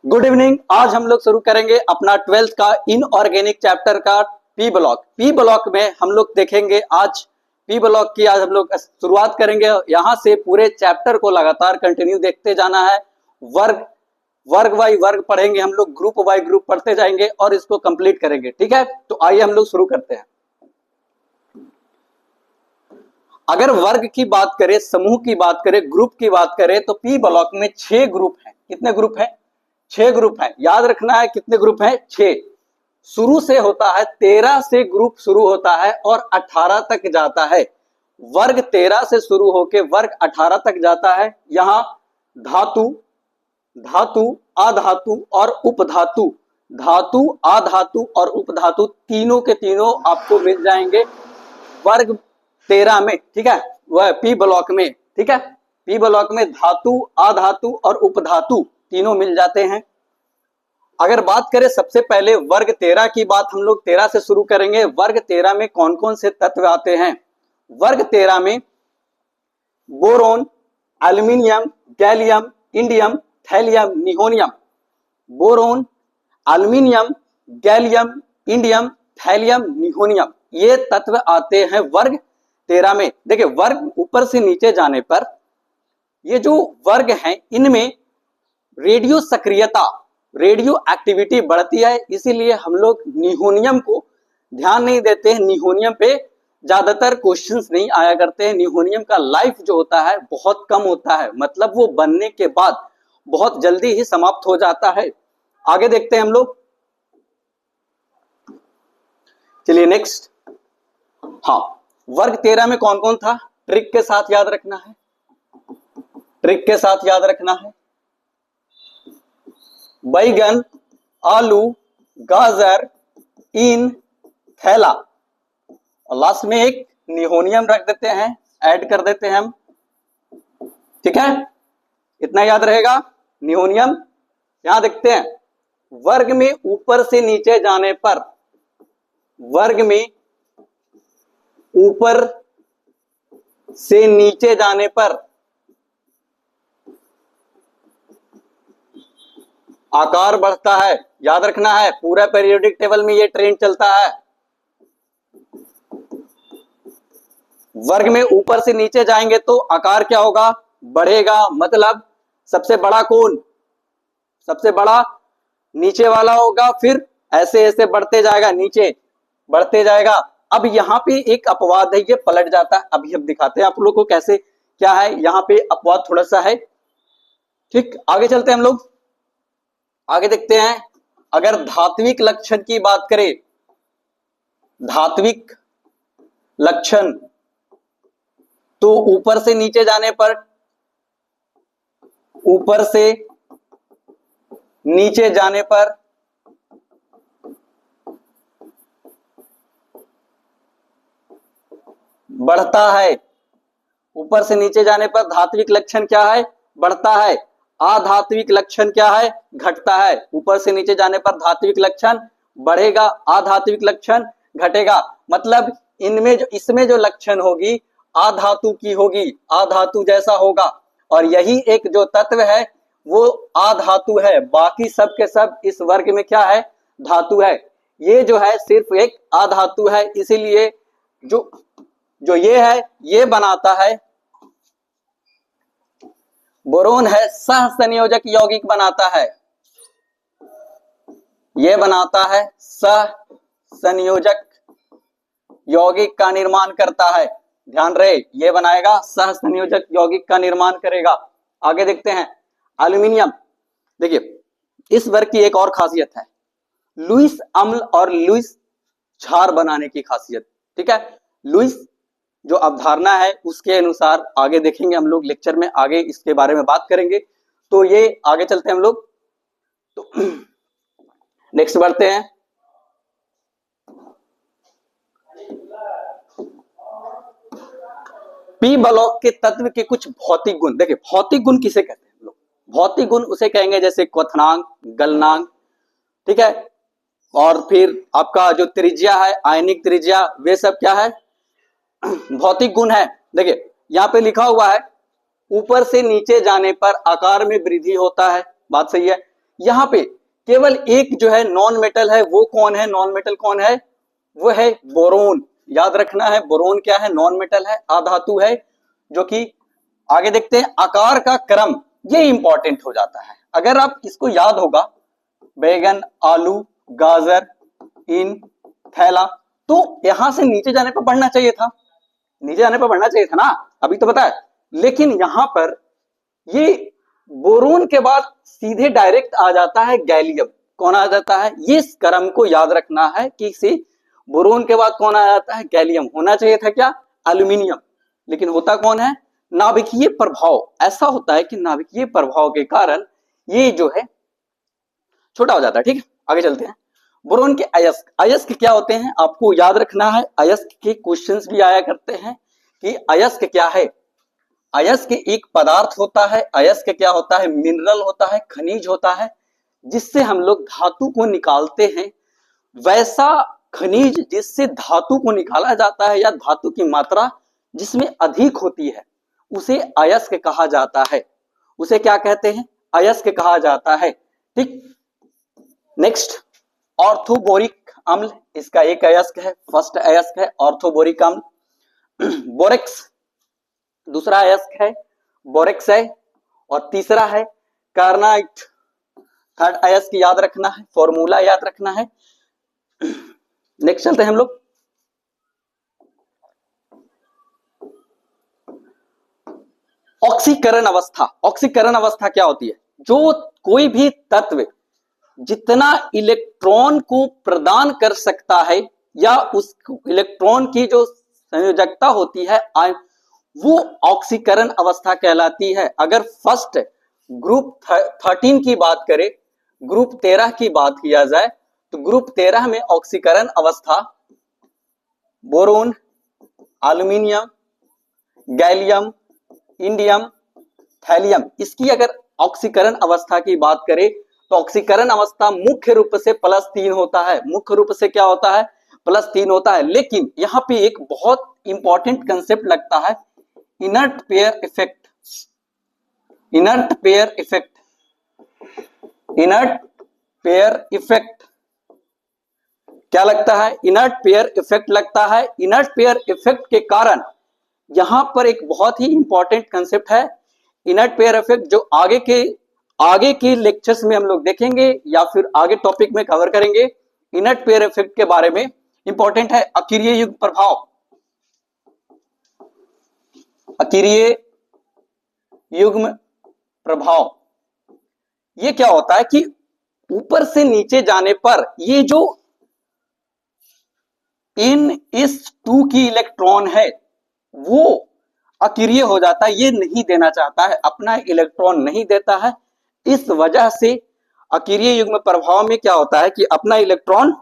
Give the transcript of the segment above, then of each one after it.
Good evening. आज हम लोग शुरू करेंगे अपना 12th का इनऑर्गेनिक चैप्टर का पी ब्लॉक। पी ब्लॉक में हम लोग देखेंगे आज पी ब्लॉक की आज हम लोग शुरुआत करेंगे। यहाँ से पूरे चैप्टर को लगातार कंटिन्यू देखते जाना है। वर्ग वर्ग बाई वर्ग पढ़ेंगे हम लोग, ग्रुप बाई ग्रुप पढ़ते जाएंगे और इसको कंप्लीट करेंगे। ठीक है, तो आइए हम लोग शुरू करते हैं। अगर वर्ग की बात करें, समूह की बात करें, ग्रुप की बात करें तो पी ब्लॉक में 6 ग्रुप हैं। कितने ग्रुप हैं? 6 ग्रुप हैं। याद रखना है कितने ग्रुप हैं? 6। शुरू से होता है 13 से ग्रुप शुरू होता है और 18 तक जाता है। वर्ग 13 से शुरू होकर वर्ग 18 तक जाता है। यहां धातु, धातु, अधातु और उपधातु, धातु, अधातु और उपधातु तीनों के तीनों आपको मिल जाएंगे वर्ग 13 में। ठीक है, वह पी ब्लॉक में। ठीक है, पी ब्लॉक में धातु, अधातु और उपधातु तीनों मिल जाते हैं। अगर बात करें सबसे पहले वर्ग 13 की बात, हम लोग 13 से शुरू करेंगे। वर्ग 13 में कौन कौन से तत्व आते हैं? वर्ग 13 में boron, aluminium, gallium, indium, thallium, nihonium. Boron, aluminium, gallium, indium, thallium, nihonium, ये तत्व आते हैं वर्ग 13 में। देखिए, वर्ग ऊपर से नीचे जाने पर ये जो वर्ग हैं इनमें रेडियो सक्रियता, रेडियो एक्टिविटी बढ़ती है, इसीलिए हम लोग निहोनियम को ध्यान नहीं देते हैं। निहोनियम पे ज्यादातर क्वेश्चंस नहीं आया करते हैं। निहोनियम का लाइफ जो होता है बहुत कम होता है, मतलब वो बनने के बाद बहुत जल्दी ही समाप्त हो जाता है। आगे देखते हैं हम लोग। चलिए नेक्स्ट। हाँ, वर्ग 13 में कौन कौन था? ट्रिक के साथ याद रखना है, ट्रिक के साथ याद रखना है। बैगन, आलू, गाजर, इन, थैला और लास्ट में एक निहोनियम रख देते हैं, ऐड कर देते हैं हम। ठीक है, इतना याद रहेगा। निहोनियम यहां देखते हैं वर्ग में ऊपर से नीचे जाने पर, वर्ग में ऊपर से नीचे जाने पर आकार बढ़ता है। याद रखना है, पूरा पीरियोडिक टेबल में ये ट्रेंड चलता है। वर्ग में ऊपर से नीचे जाएंगे तो आकार क्या होगा? बढ़ेगा। मतलब सबसे बड़ा कौन? सबसे बड़ा नीचे वाला होगा, फिर ऐसे ऐसे बढ़ते जाएगा, नीचे बढ़ते जाएगा। अब यहाँ पे एक अपवाद है, ये पलट जाता है। अभी हम दिखाते हैं आप लोग को कैसे क्या है। यहाँ पे अपवाद थोड़ा सा है। ठीक, आगे चलते हैं हम लोग। आगे देखते हैं। अगर धात्विक लक्षण की बात करें, धात्विक लक्षण, तो ऊपर से नीचे जाने पर, ऊपर से नीचे जाने पर बढ़ता है। ऊपर से नीचे जाने पर धात्विक लक्षण क्या है? बढ़ता है। अधात्विक लक्षण क्या है? घटता है। ऊपर से नीचे जाने पर धात्विक लक्षण बढ़ेगा, अधात्विक लक्षण घटेगा। मतलब इनमें जो, इसमें जो लक्षण होगी अधातु की होगी, अधातु जैसा होगा। और यही एक जो तत्व है वो अधातु है। बाकी सब के सब इस वर्ग में क्या है? धातु है। ये जो है सिर्फ एक अधातु है, इसीलिए जो ये है ये बनाता है, बोरोन है, सह संयोजक यौगिक बनाता है। ये बनाता है सह संयोजक यौगिक का निर्माण करता है। ध्यान रहे, ये बनाएगा, सह संयोजक यौगिक का निर्माण करेगा। आगे देखते हैं। एल्यूमिनियम। देखिए, इस वर्ग की एक और खासियत है, लुईस अम्ल और लुईस क्षार बनाने की खासियत। ठीक है, लुईस जो अवधारणा है उसके अनुसार आगे देखेंगे हम लोग लेक्चर में, आगे इसके बारे में बात करेंगे। तो ये आगे चलते हैं हम लोग। तो नेक्स्ट बढ़ते हैं। पी ब्लॉक के तत्व के कुछ भौतिक गुण। देखिए, भौतिक गुण किसे कहते हैं लोग? भौतिक गुण उसे कहेंगे जैसे क्वथनांक, गलनांक। ठीक है, और फिर आपका जो त्रिज्या है, आयनिक त्रिज्या, वे सब क्या है? भौतिक गुण है। देखिए, यहाँ पे लिखा हुआ है ऊपर से नीचे जाने पर आकार में वृद्धि होता है। बात सही है। यहाँ पे केवल एक जो है नॉन मेटल है, वो कौन है? नॉन मेटल कौन है? वो है बोरोन। याद रखना है, बोरोन क्या है? नॉन मेटल है, अधातु है, जो कि आगे देखते हैं आकार का क्रम, ये इंपॉर्टेंट हो जाता है। अगर आप इसको याद होगा, बैगन, आलू, गाजर, इन, थैला, तो यहां से नीचे जाने पर बढ़ना चाहिए था, नीचे जाने पर बढ़ना चाहिए था ना, अभी तो पता है। लेकिन यहां पर ये बोरोन के बाद सीधे डायरेक्ट आ जाता है गैलियम। कौन आ जाता है? ये इस क्रम को याद रखना है कि इसे बोरोन के बाद कौन आ जाता है? गैलियम। होना चाहिए था क्या? एल्यूमिनियम। लेकिन होता कौन है? नाभिकीय प्रभाव। ऐसा होता है कि नाभिकीय प्रभाव के कारण ये जो है छोटा हो जाता है। ठीक है, आगे चलते हैं। बोरोन के अयस्क, अयस्क क्या होते हैं आपको याद रखना है। अयस्क के क्वेश्चंस भी आया करते हैं कि अयस्क क्या है। अयस्क एक पदार्थ होता है, अयस्क क्या होता है? मिनरल होता है, खनिज होता है, जिससे हम लोग धातु को निकालते हैं। वैसा खनिज जिससे धातु को निकाला जाता है या धातु की मात्रा जिसमें अधिक होती है, उसे अयस्क कहा जाता है। उसे क्या कहते हैं? अयस्क कहा जाता है। ठीक, नेक्स्ट, ऑर्थोबोरिक अम्ल, इसका एक अयस्क है, फर्स्ट अयस्क है ऑर्थोबोरिक अम्ल। बोरेक्स दूसरा अयस्क है, बोरेक्स है, और तीसरा है कार्नाइट। थर्ड अयस्क याद रखना है, फॉर्मूला याद रखना है। नेक्स्ट चलते हैं हम लोग। ऑक्सीकरण अवस्था। ऑक्सीकरण अवस्था क्या होती है? जो कोई भी तत्व जितना इलेक्ट्रॉन को प्रदान कर सकता है या उस इलेक्ट्रॉन की जो संयोजकता होती है वो ऑक्सीकरण अवस्था कहलाती है। अगर फर्स्ट ग्रुप 13 की बात करें, ग्रुप 13 की बात किया जाए, तो ग्रुप 13 में ऑक्सीकरण अवस्था boron, aluminium, gallium, indium, thallium, इसकी अगर ऑक्सीकरण अवस्था की बात करें तो ऑक्सीकरण अवस्था मुख्य रूप से +3 होता है। मुख्य रूप से क्या होता है? +3 होता है। लेकिन यहां पे एक बहुत इंपॉर्टेंट कंसेप्ट लगता है, inert pair effect. Inert pair effect, inert pair effect क्या लगता है? इनर्ट पेयर इफेक्ट लगता है। इनर्ट पेयर इफेक्ट के कारण यहां पर एक बहुत ही इंपॉर्टेंट कंसेप्ट है, इनर्ट पेयर इफेक्ट, जो आगे के लेक्चर्स में हम लोग देखेंगे या फिर आगे टॉपिक में कवर करेंगे। इनर्ट पेयर इफेक्ट के बारे में इंपॉर्टेंट है। अकीरीय युग्म प्रभाव, अकीरीय युग्म प्रभाव, ये क्या होता है कि ऊपर से नीचे जाने पर ये जो N/2 की इलेक्ट्रॉन है वो अकीरीय हो जाता है, ये नहीं देना चाहता है, अपना इलेक्ट्रॉन नहीं देता है। इस वजह से अकीरीय युग्म प्रभाव में क्या होता है कि अपना इलेक्ट्रॉन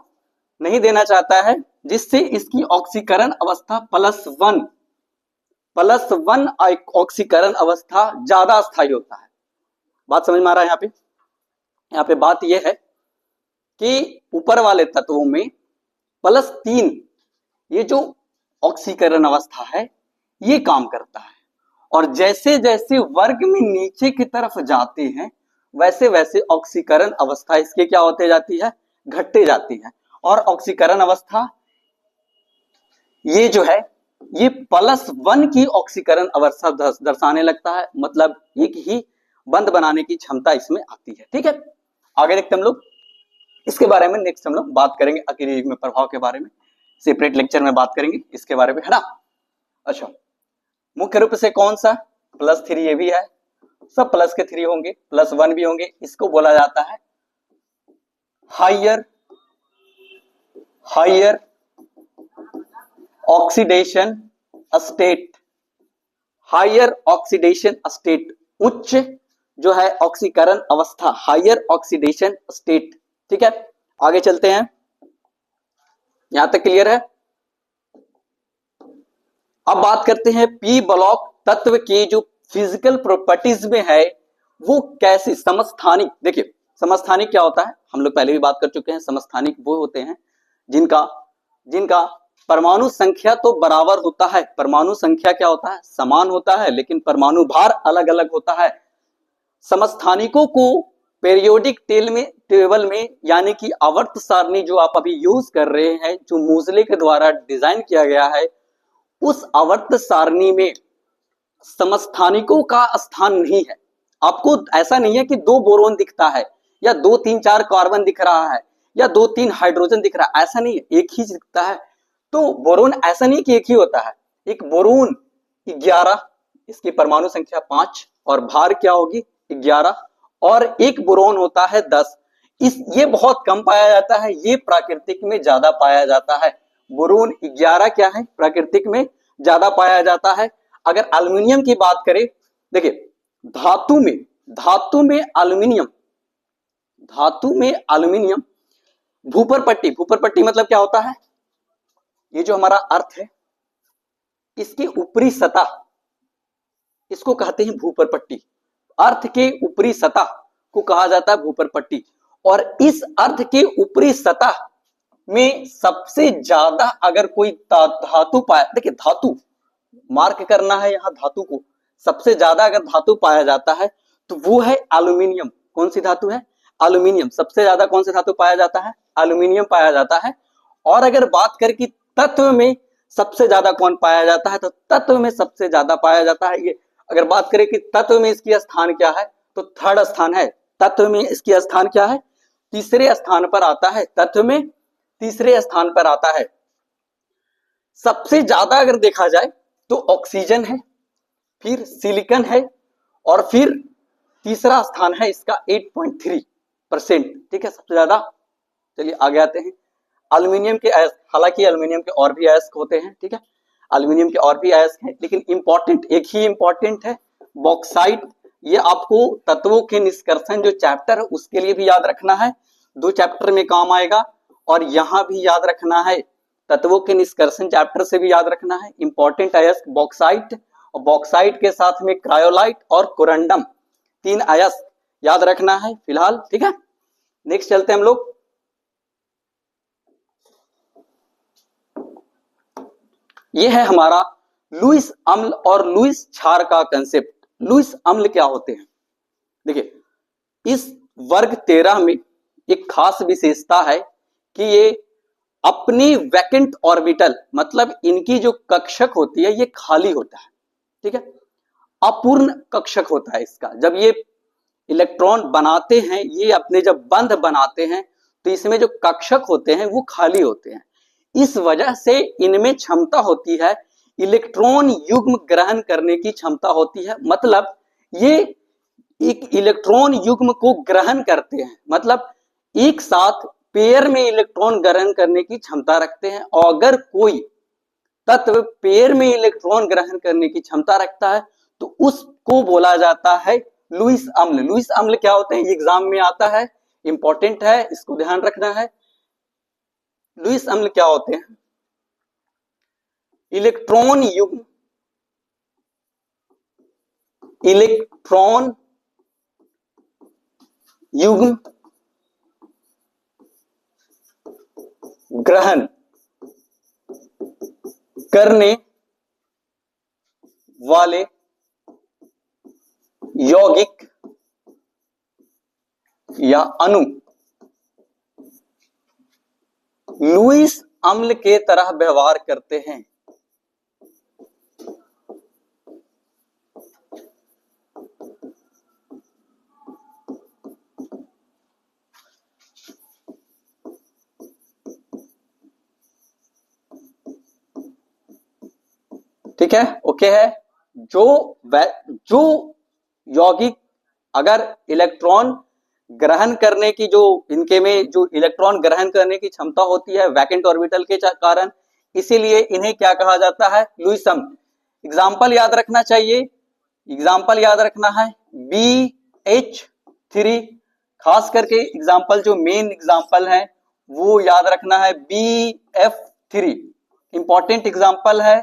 नहीं देना चाहता है, जिससे इसकी ऑक्सीकरण अवस्था +1 ऑक्सीकरण अवस्था ज्यादा स्थायी होता है। बात समझ में आ रहा है? यहाँ पे बात यह है कि ऊपर वाले तत्वों में +3 ये जो ऑक्सीकरण अवस्था है ये काम करता है, और जैसे जैसे वर्ग में नीचे की तरफ जाते हैं वैसे वैसे ऑक्सीकरण अवस्था इसके क्या होते जाती है? घटते जाती है। और ऑक्सीकरण अवस्था ये जो है ये +1 की ऑक्सीकरण अवस्था दर्शाने लगता है, मतलब एक ही बंद बनाने की क्षमता इसमें आती है। ठीक है, आगे देखते हम लोग इसके बारे में। नेक्स्ट हम लोग बात करेंगे अकीरीय युग्म प्रभाव के बारे में, सेपरेट लेक्चर में बात करेंगे इसके बारे में, है ना। अच्छा, मुख्य रूप से कौन सा? +3 ये भी है, सब प्लस के 3 होंगे, +1 भी होंगे। इसको बोला जाता है higher oxidation state. Higher oxidation state, उच्च जो है ऑक्सीकरण अवस्था, हायर ऑक्सीडेशन स्टेट। ठीक है, आगे चलते हैं। यहां तक क्लियर है? अब बात करते हैं पी ब्लॉक तत्व की जो फिजिकल प्रॉपर्टीज में है वो कैसे समस्थानिक। देखिए समस्थानिक क्या होता है, हम लोग पहले भी बात कर चुके हैं। समस्थानिक वो होते हैं जिनका परमाणु संख्या तो बराबर होता है, परमाणु संख्या क्या होता है? समान होता है, लेकिन परमाणु भार अलग अलग होता है। समस्थानिकों को पेरियोडिक टेबल में यानी कि आवर्त सारणी जो आप अभी यूज कर रहे हैं, जो मोज़ले के द्वारा डिजाइन किया गया है, उस आवर्त सारणी में समस्थानिकों का स्थान नहीं है। आपको ऐसा नहीं है कि 2 बोरोन दिखता है या 2 3 4 कार्बन दिख रहा है या 2 3 हाइड्रोजन दिख रहा है, ऐसा नहीं है, एक ही दिखता है। तो बोरोन ऐसा नहीं कि एक ही होता है, एक बोरोन 11, इसकी परमाणु संख्या 5 और भार क्या होगी 11, और एक बोरोन होता है 10। ये बहुत कम पाया जाता है, ये प्राकृतिक में ज्यादा पाया जाता है। बोरोन 11 क्या है, प्राकृतिक में ज्यादा पाया जाता है। अगर एल्युमिनियम की बात करें, देखिए धातु में एल्युमिनियम भूपर पट्टी मतलब क्या होता है, ये जो हमारा अर्थ है इसकी ऊपरी सतह, इसको कहते हैं भूपर पट्टी। अर्थ के ऊपरी सतह को कहा जाता है भूपर पट्टी। और इस अर्थ के ऊपरी सतह में सबसे ज्यादा अगर कोई धातु पाया, देखिए धातु मार्क करना है यहां धातु को, सबसे ज्यादा अगर धातु पाया जाता है तो वो है एल्युमिनियम। कौन सी धातु है, एल्युमिनियम। सबसे ज्यादा कौन सा धातु पाया जाता है, एल्युमिनियम पाया जाता है। और अगर बात करें कि तत्व में सबसे ज्यादा कौन पाया जाता है, तो तत्व में सबसे ज्यादा पाया जाता है ये। अगर बात करें कि तत्व में इसकी स्थान क्या है, तो 3rd स्थान है। तत्व में इसकी स्थान क्या है, तीसरे स्थान पर आता है। तत्व में तीसरे स्थान पर आता है। सबसे ज्यादा अगर देखा जाए तो ऑक्सीजन है, फिर सिलिकॉन है, और फिर तीसरा स्थान है इसका 8.3%। ठीक है, सबसे ज्यादा। चलिए आगे आते हैं। एल्युमिनियम के अयस्क, हालांकि एल्युमिनियम के और भी अयस्क होते हैं, ठीक है, एल्युमिनियम के और भी अयस्क हैं, लेकिन इंपॉर्टेंट एक ही इंपॉर्टेंट है, बॉक्साइट। ये आपको तत्वों के निष्कर्षण जो चैप्टर है उसके लिए भी याद रखना है, 2 चैप्टर में काम आएगा। और यहां भी याद रखना है, तत्वों के निष्कर्षण चैप्टर से भी याद रखना है। इंपॉर्टेंट अयस्क बॉक्साइट, और बॉक्साइट के साथ में क्रायोलाइट और कोरंडम, 3 अयस्क याद रखना है फिलहाल। ठीक है, नेक्स्ट चलते हैं हम लोग। ये है हमारा लुईस अम्ल और लुईस क्षार का कंसेप्ट। लुईस अम्ल क्या होते हैं, देखिए इस वर्ग 13 में एक खास विशेषता है कि ये अपनी वैकेंट ऑर्बिटल, मतलब इनकी जो कक्षक होती है ये खाली होता है। ठीक है, अपूर्ण कक्षक होता है इसका। जब ये इलेक्ट्रॉन बनाते हैं, ये अपने जब बंध बनाते हैं तो इसमें जो कक्षक होते हैं वो खाली होते हैं। इस वजह से इनमें क्षमता होती है, इलेक्ट्रॉन युग्म ग्रहण करने की क्षमता होती है। मतलब ये एक इलेक्ट्रॉन युग्म को ग्रहण करते हैं, मतलब एक साथ पेयर में इलेक्ट्रॉन ग्रहण करने की क्षमता रखते हैं। और अगर कोई तत्व पेयर में इलेक्ट्रॉन ग्रहण करने की क्षमता रखता है तो उसको बोला जाता है लुईस अम्ल। लुईस अम्ल क्या होते हैं, एग्जाम में आता है, इंपॉर्टेंट है, इसको ध्यान रखना है। लुईस अम्ल क्या होते हैं, इलेक्ट्रॉन युग्म ग्रहण करने वाले यौगिक या अणु लुईस अम्ल के तरह व्यवहार करते हैं। ठीक है, ओके है। जो यौगिक अगर इलेक्ट्रॉन ग्रहण करने की, जो इनके में जो इलेक्ट्रॉन ग्रहण करने की क्षमता होती है वैकेंट ऑर्बिटल के कारण, इसीलिए इन्हें क्या कहा जाता है, लुईस अम्ल। एग्जाम्पल याद रखना चाहिए, एग्जाम्पल याद रखना है BH3, खास करके एग्जाम्पल जो मेन एग्जाम्पल है वो याद रखना है BF3, इंपॉर्टेंट एग्जाम्पल है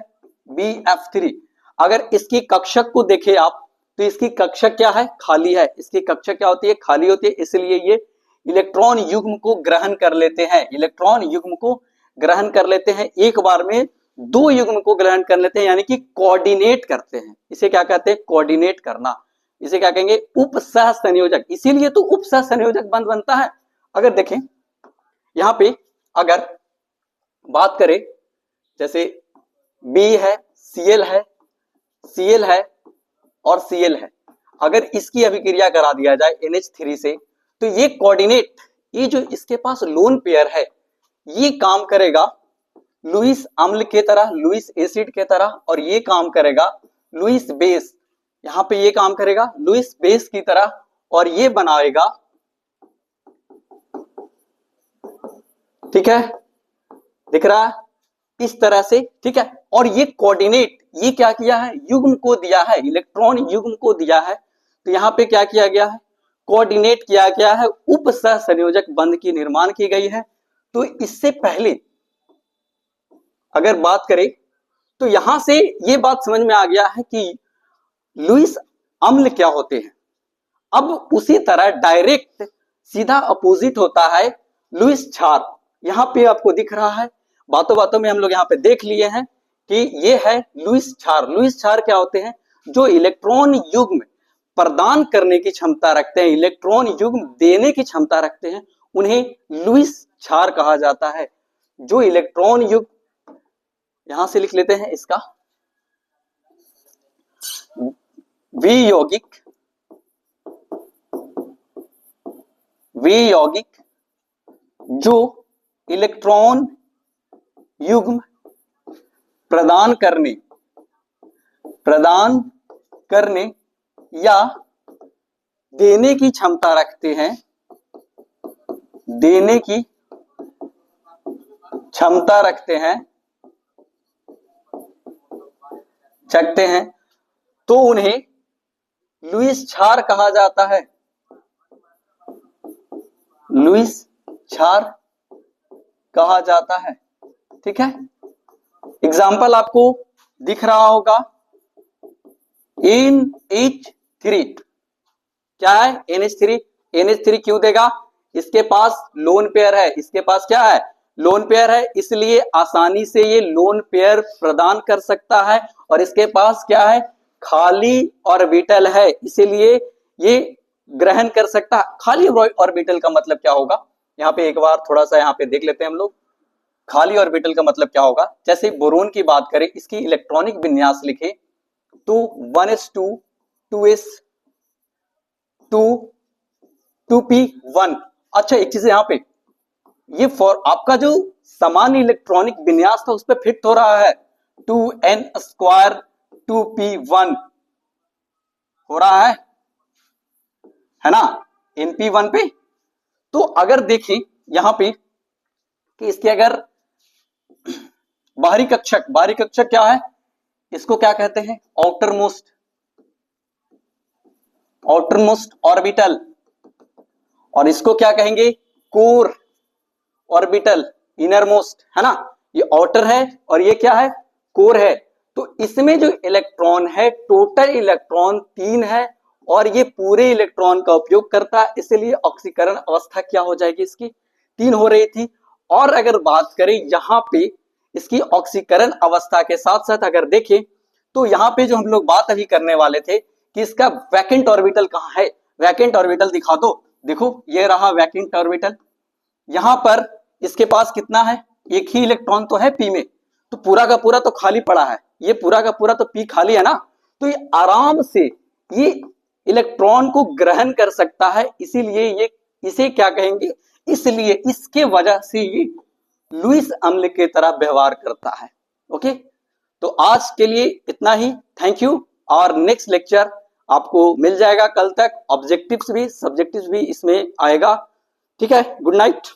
BF3। अगर इसकी कक्षक को देखें आप तो इसकी कक्षक क्या है, खाली है। इसकी कक्षक क्या होती है, खाली होती है, इसलिए ये इलेक्ट्रॉन युग्म को ग्रहण कर लेते हैं। इलेक्ट्रॉन युग्म को ग्रहण कर लेते हैं, एक बार में 2 युग्म को ग्रहण कर लेते हैं, यानी कि कोऑर्डिनेट करते हैं। इसे क्या कहते हैं, कोऑर्डिनेट करना। इसे क्या कहेंगे, उप सह संयोजक। इसीलिए तो उप सह संयोजक बंध बनता है। अगर देखें यहां पे अगर बात करें, जैसे बी है, Cl है, Cl है और Cl है, अगर इसकी अभिक्रिया करा दिया जाए NH3 से, तो ये कोऑर्डिनेट, ये जो इसके पास लोन पेयर है, ये काम करेगा लुईस अम्ल के तरह, लुईस एसिड के तरह, और ये काम करेगा लुईस बेस, यहां पे ये काम करेगा लुईस बेस की तरह, और ये बनाएगा, ठीक है, दिख रहा है इस तरह से, ठीक है। और ये कोऑर्डिनेट, ये क्या किया है, युग्म को दिया है, इलेक्ट्रॉन युग्म को दिया है, तो यहां पे क्या किया गया है, कोऑर्डिनेट किया गया है, उप सह संयोजक बंध की निर्माण की गई है। तो इससे पहले अगर बात करें तो यहां से ये बात समझ में आ गया है कि लुईस अम्ल क्या होते हैं। अब उसी तरह डायरेक्ट सीधा अपोजिट होता है लुईस क्षार। यहां पे आपको दिख रहा है, बातों बातों में हम लोग यहां पे देख लिए हैं कि ये है लुईस क्षार। लुईस क्षार क्या होते हैं, जो इलेक्ट्रॉन युग्म प्रदान करने की क्षमता रखते हैं, इलेक्ट्रॉन युग्म देने की क्षमता रखते हैं, उन्हें लुईस क्षार कहा जाता है। जो इलेक्ट्रॉन युग्म, यहां से लिख लेते हैं इसका, वियौगिक, वियौगिक जो इलेक्ट्रॉन युग्म प्रदान करने या देने की क्षमता रखते हैं, देने की क्षमता रखते हैं, सकते हैं, तो उन्हें लुईस क्षार कहा जाता है, लुईस क्षार कहा जाता है, ठीक है। एग्जाम्पल आपको दिख रहा होगा, NH3 क्या है, NH3, NH3 क्यों देगा, इसके पास लोन पेयर है, इसके पास क्या है, लोन पेयर है, इसलिए आसानी से ये लोन पेयर प्रदान कर सकता है, और इसके पास क्या है, खाली ऑर्बिटल है, इसीलिए ये ग्रहण कर सकता है। खाली ऑर्बिटल का मतलब क्या होगा, यहाँ पे एक बार थोड़ा सा यहाँ पे देख लेते हैं हम लोग। खाली ऑर्बिटल का मतलब क्या होगा, जैसे बोरोन की बात करें, इसकी इलेक्ट्रॉनिक विन्यास लिखे तो 1s2 2s 2 2p1। अच्छा एक चीज यहाँ पे, ये फॉर आपका जो सामान्य इलेक्ट्रॉनिक विन्यास था उस पर फिट हो रहा है, 2n² 2p1 हो रहा है ना, np1 पे। तो अगर देखें यहां पे कि इसके अगर बाहरी कक्षक क्या है, इसको क्या कहते हैं, आउटरमोस्ट ऑर्बिटल, और इसको क्या कहेंगे, कोर ऑर्बिटल, इनरमोस्ट, है ना। ये आउटर है और ये क्या है, कोर है। तो इसमें जो इलेक्ट्रॉन है, टोटल इलेक्ट्रॉन 3 है, और ये पूरे इलेक्ट्रॉन का उपयोग करता है, इसलिए ऑक्सीकरण अवस्था क्या हो जाएगी, इसकी 3 हो रही थी। और अगर बात करें यहां पे इसकी ऑक्सीकरण अवस्था के साथ साथ अगर देखें तो यहां पे जो हम लोग बात अभी करने वाले थे कि इसका वैकेंट ऑर्बिटल कहां है, वैकेंट ऑर्बिटल दिखा दो। देखो ये रहा वैकेंट ऑर्बिटल, यहां पर इसके पास कितना है, एक ही इलेक्ट्रॉन तो है पी में, तो पूरा का पूरा तो खाली पड़ा है, ये पूरा का पूरा तो पी खाली है ना, तो ये आराम से ये इलेक्ट्रॉन को ग्रहण कर सकता है, इसीलिए ये इसे क्या कहेंगे, इसलिए इसके वजह से ये लुईस अम्ल के तरह व्यवहार करता है। ओके, तो आज के लिए इतना ही, थैंक यू। और नेक्स्ट लेक्चर आपको मिल जाएगा कल तक, ऑब्जेक्टिव्स भी सब्जेक्टिव्स भी इसमें आएगा, ठीक है। Good night.